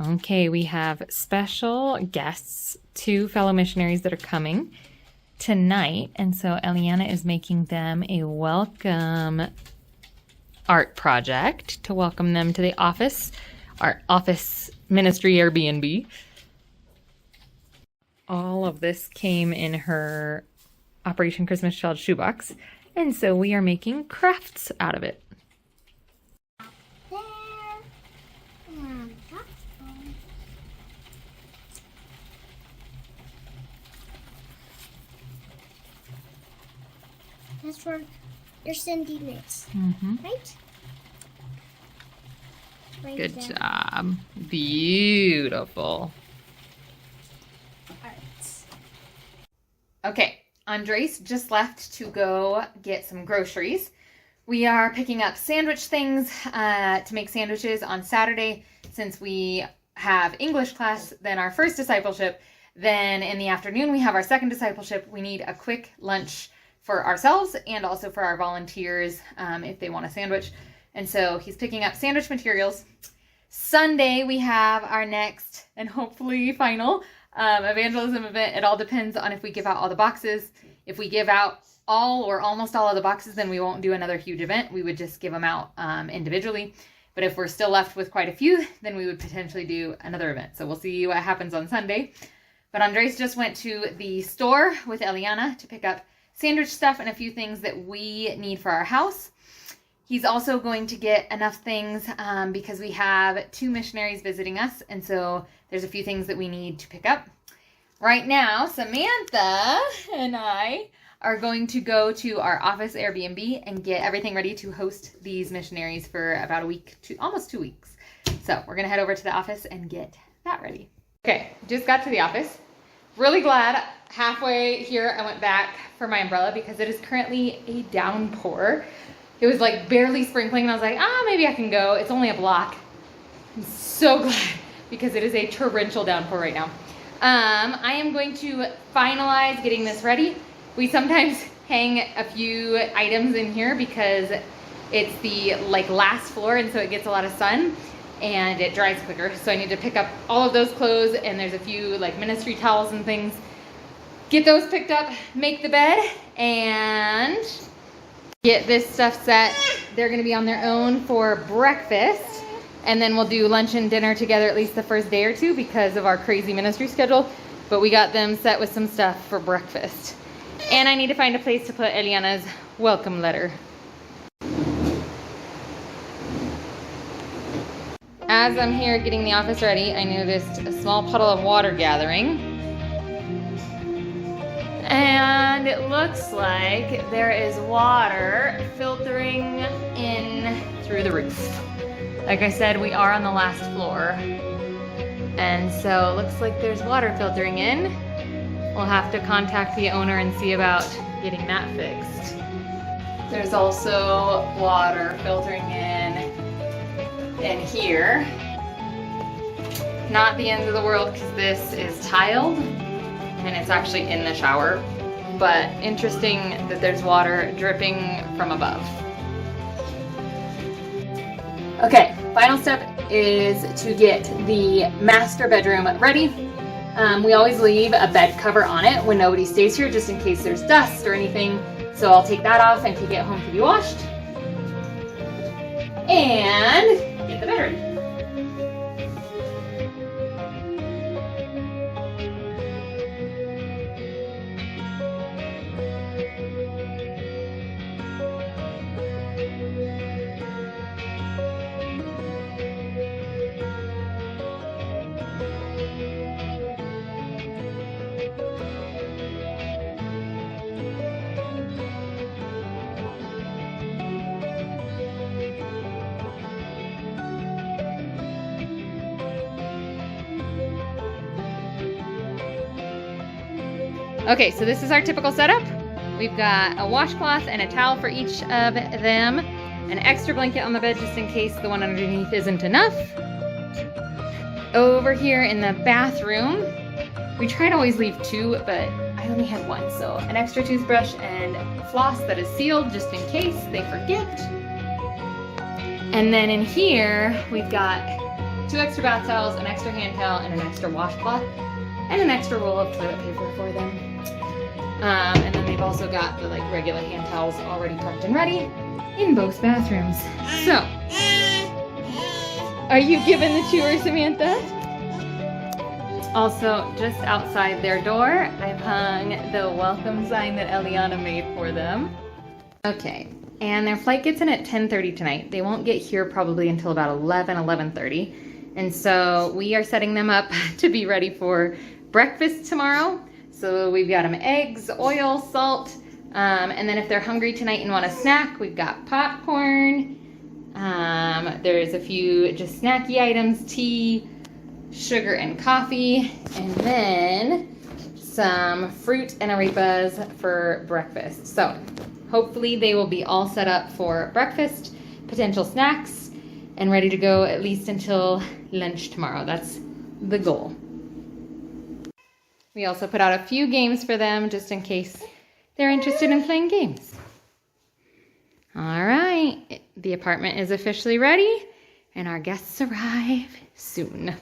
Okay, we have special guests, 2 fellow missionaries that are coming tonight. And so Eliana is making them a welcome art project to welcome them to the office, our office ministry Airbnb. All of this came in her Operation Christmas Child shoebox. And so we are making crafts out of it. That's for your Cindy knits, right? Good job. Beautiful. Okay, Andres just left to go get some groceries. We are picking up sandwich things to make sandwiches on Saturday since we have English class, then our first discipleship. Then in the afternoon, we have our second discipleship. We need a quick lunch for ourselves and also for our volunteers if they want a sandwich. And so he's picking up sandwich materials. Sunday, we have our next and hopefully final evangelism event. It all depends on if we give out all the boxes. If we give out all or almost all of the boxes, then we won't do another huge event. We would just give them out individually. But if we're still left with quite a few, then we would potentially do another event. So we'll see what happens on Sunday. But Andres just went to the store with Eliana to pick up sandwich stuff and a few things that we need for our house. He's also going to get enough things because we have 2 missionaries visiting us, and so there's a few things that we need to pick up. Right now, Samantha and I are going to go to our office Airbnb and get everything ready to host these missionaries for about a week, almost 2 weeks. So we're going to head over to the office and get that ready. Okay, just got to the office. Really glad halfway here I went back for my umbrella because it is currently a downpour. It was like barely sprinkling and I was like, maybe I can go. It's only a block. I'm so glad because it is a torrential downpour right now. I am going to finalize getting this ready. We sometimes hang a few items in here because it's the last floor and so it gets a lot of sun and it dries quicker. So I need to pick up all of those clothes and there's a few ministry towels and things. Get those picked up, make the bed, and get this stuff set. They're gonna be on their own for breakfast. And then we'll do lunch and dinner together at least the first day or 2 because of our crazy ministry schedule. But we got them set with some stuff for breakfast. And I need to find a place to put Eliana's welcome letter. As I'm here getting the office ready, I noticed a small puddle of water gathering. And it looks like there is water filtering in through the roof. Like I said, we are on the last floor. And so it looks like there's water filtering in. We'll have to contact the owner and see about getting that fixed. There's also water filtering in here. Not the end of the world because this is tiled and it's actually in the shower, but interesting that there's water dripping from above. Okay, final step is to get the master bedroom ready. We always leave a bed cover on it when nobody stays here just in case there's dust or anything. So I'll take that off and take it home to be washed. And get the bed ready. Okay, so this is our typical setup. We've got a washcloth and a towel for each of them, an extra blanket on the bed just in case the one underneath isn't enough. Over here in the bathroom, we try to always leave 2, but I only had 1, so an extra toothbrush and floss that is sealed just in case they forget. And then in here, we've got 2 extra bath towels, an extra hand towel, and an extra washcloth, and an extra roll of toilet paper for them. And then they've also got the regular hand towels already prepped and ready in both bathrooms. So, are you giving the tour, Samantha? Also, just outside their door, I've hung the welcome sign that Eliana made for them. Okay, and their flight gets in at 10:30 tonight. They won't get here probably until about 11:30. And so we are setting them up to be ready for breakfast tomorrow. So we've got them eggs, oil, salt, and then if they're hungry tonight and want a snack, we've got popcorn. There's a few just snacky items, tea, sugar and coffee, and then some fruit and arepas for breakfast. So hopefully they will be all set up for breakfast, potential snacks, and ready to go at least until lunch tomorrow. That's the goal. We also put out a few games for them just in case they're interested in playing games. All right, the apartment is officially ready and our guests arrive soon.